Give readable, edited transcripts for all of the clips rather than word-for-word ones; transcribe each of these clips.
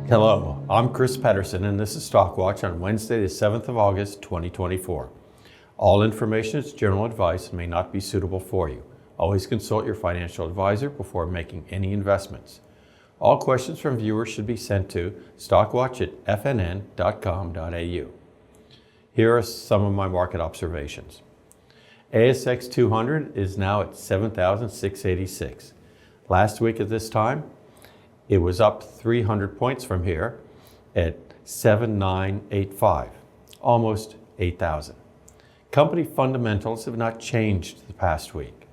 Hello, I'm Chris Pedersen and this is Stock Watch on Wednesday the 7th of August 2024. All information is general advice and may not be suitable for you. Always consult your financial advisor before making any investments. All questions from viewers should be sent to stockwatch@fnn.com.au. Here are some of my market observations. ASX 200 is now at 7,686. Last week at this time, it was up 300 points from here at 7,985, almost 8,000. Company fundamentals have not changed the past week.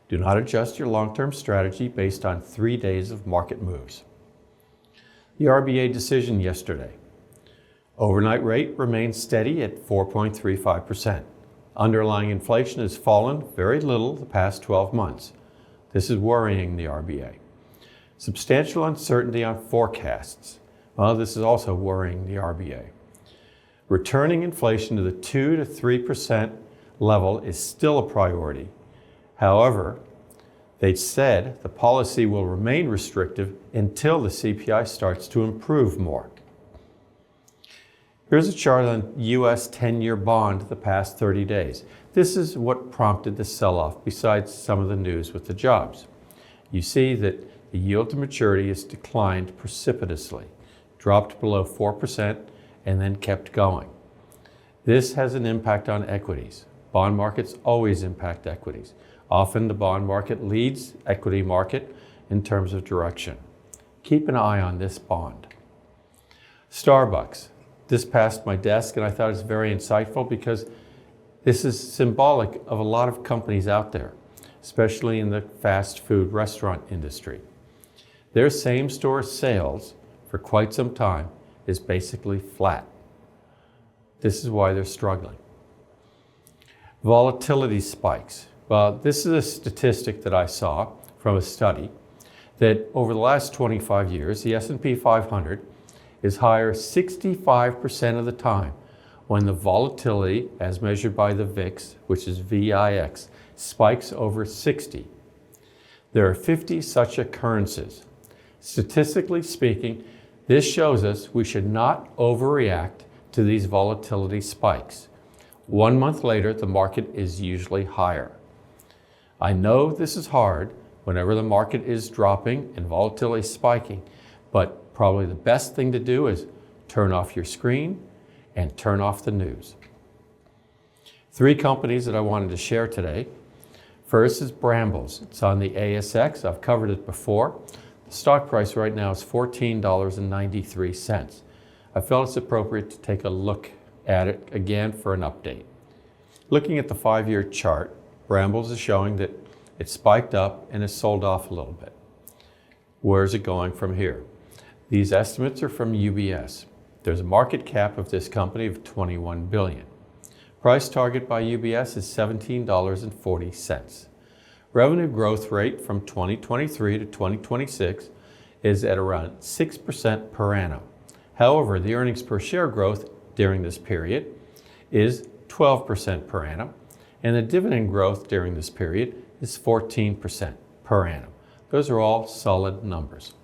Do not adjust your long-term strategy based on 3 days of market moves. The RBA decision yesterday. Overnight rate remains steady at 4.35%. Underlying inflation has fallen very little the past 12 months. This is worrying the RBA. Substantial uncertainty on forecasts. Well, this is also worrying the RBA. Returning inflation to the 2 to 3% level is still a priority. However, they said the policy will remain restrictive until the CPI starts to improve more. Here's a chart on U.S. 10-year bond the past 30 days. This is what prompted the sell-off besides some of the news with the jobs. You see that the yield to maturity has declined precipitously, dropped below 4% and then kept going. This has an impact on equities. Bond markets always impact equities. Often the bond market leads equity market in terms of direction. Keep an eye on this bond. Starbucks. This passed my desk and I thought it was very insightful because this is symbolic of a lot of companies out there, especially in the fast food restaurant industry. Their same-store sales for quite some time is basically flat. This is why they're struggling. Volatility spikes. Well, this is a statistic that I saw from a study that over the last 25 years, the S&P 500 is higher 65% of the time when the volatility, as measured by the VIX, which is VIX, spikes over 60. There are 50 such occurrences. Statistically speaking, this shows us we should not overreact to these volatility spikes. 1 month later, the market is usually higher. I know this is hard whenever the market is dropping and volatility is spiking, but probably the best thing to do is turn off your screen and turn off the news. 3 companies that I wanted to share today. First is Brambles. It's on the ASX. I've covered it before. The stock price right now is $14.93. I felt it's appropriate to take a look at it again for an update. Looking at the 5-year chart, Brambles is showing that it spiked up and has sold off a little bit. Where's it going from here? These estimates are from UBS. There's a market cap of this company of $21 billion. Price target by UBS is $17.40. Revenue growth rate from 2023 to 2026 is at around 6% per annum. However, the earnings per share growth during this period is 12% per annum, and the dividend growth during this period is 14% per annum. Those are all solid numbers.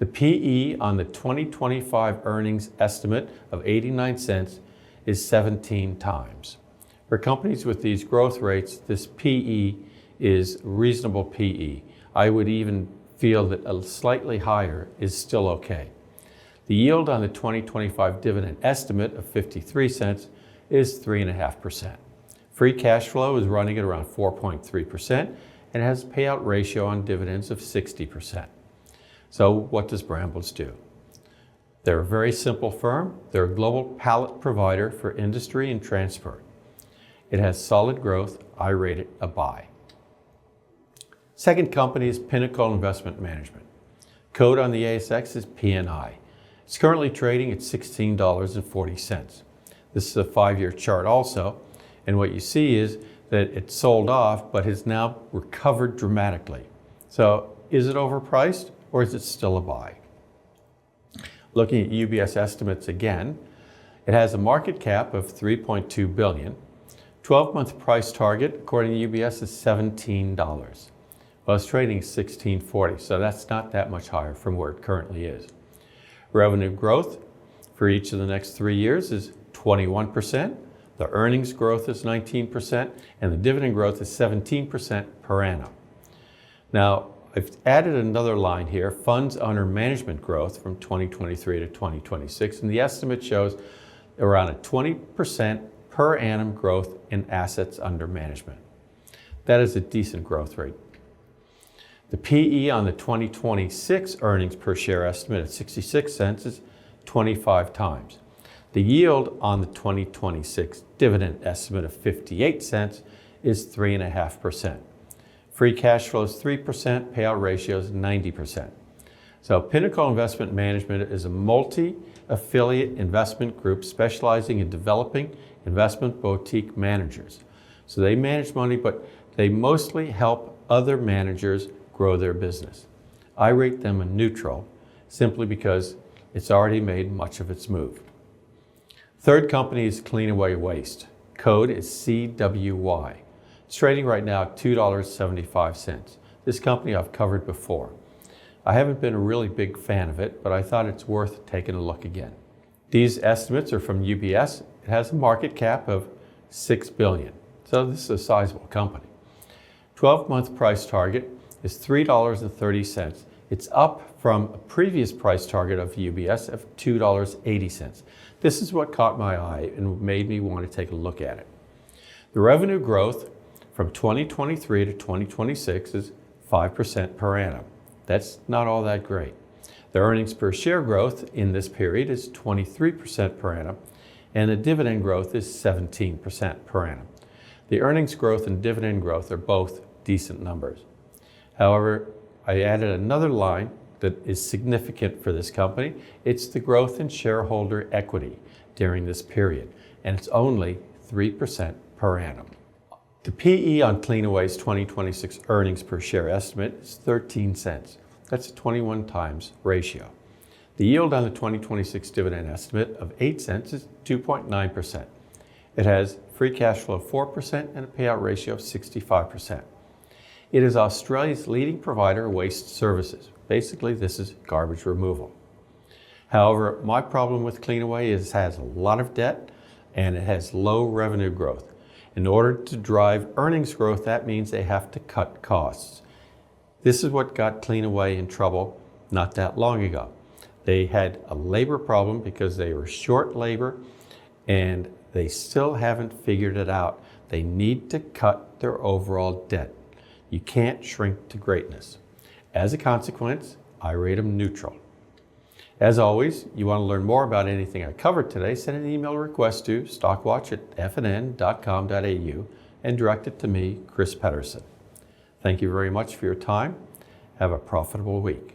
The PE on the 2025 earnings estimate of 89 cents is 17 times. For companies with these growth rates, this PE is reasonable PE. I would even feel that a slightly higher is still okay. The yield on the 2025 dividend estimate of 53 cents is 3.5%. Free cash flow is running at around 4.3% and has a payout ratio on dividends of 60%. So what does Brambles do? They're a very simple firm. They're a global pallet provider for industry and transport. It has solid growth. I rate it a buy. Second company is Pinnacle Investment Management. Code on the ASX is PNI. It's currently trading at $16.40. This is a 5-year chart also, and what you see is that it sold off but has now recovered dramatically. So is it overpriced or is it still a buy? Looking at UBS estimates again, it has a market cap of $3.2 billion. 12-month price target, according to UBS, is $17. Well, it's trading $16.40, so that's not that much higher from where it currently is. Revenue growth for each of the next 3 years is 21%. The earnings growth is 19%, and the dividend growth is 17% per annum. Now, I've added another line here, funds under management growth from 2023 to 2026, and the estimate shows around a 20% per annum growth in assets under management. That is a decent growth rate. The PE on the 2026 earnings per share estimate at 66 cents is 25 times. The yield on the 2026 dividend estimate of 58 cents is 3.5%. Free cash flow is 3%, payout ratio is 90%. So Pinnacle Investment Management is a multi-affiliate investment group specializing in developing investment boutique managers. So they manage money, but they mostly help other managers grow their business. I rate them a neutral simply because it's already made much of its move. Third company is Cleanaway Waste. Code is CWY. It's trading right now at $2.75. This company I've covered before. I haven't been a really big fan of it, but I thought it's worth taking a look again. These estimates are from UBS. It has a market cap of $6 billion. So this is a sizable company. 12-month price target is $3.30. It's up from a previous price target of UBS of $2.80. This is what caught my eye and made me want to take a look at it. The revenue growth from 2023 to 2026 is 5% per annum. That's not all that great. The earnings per share growth in this period is 23% per annum, and the dividend growth is 17% per annum. The earnings growth and dividend growth are both decent numbers. However, I added another line that is significant for this company. It's the growth in shareholder equity during this period, and it's only 3% per annum. The PE on Cleanaway's 2026 earnings per share estimate is 13 cents. That's a 21 times ratio. The yield on the 2026 dividend estimate of 8 cents is 2.9%. It has free cash flow of 4% and a payout ratio of 65%. It is Australia's leading provider of waste services. Basically, this is garbage removal. However, my problem with Cleanaway is it has a lot of debt and it has low revenue growth. In order to drive earnings growth, that means they have to cut costs. This is what got Cleanaway in trouble not that long ago. They had a labor problem because they were short labor, and they still haven't figured it out. They need to cut their overall debt. You can't shrink to greatness. As a consequence, I rate them neutral. As always, you want to learn more about anything I covered today, send an email request to stockwatch@fnn.com.au and direct it to me, Chris Pedersen. Thank you very much for your time. Have a profitable week.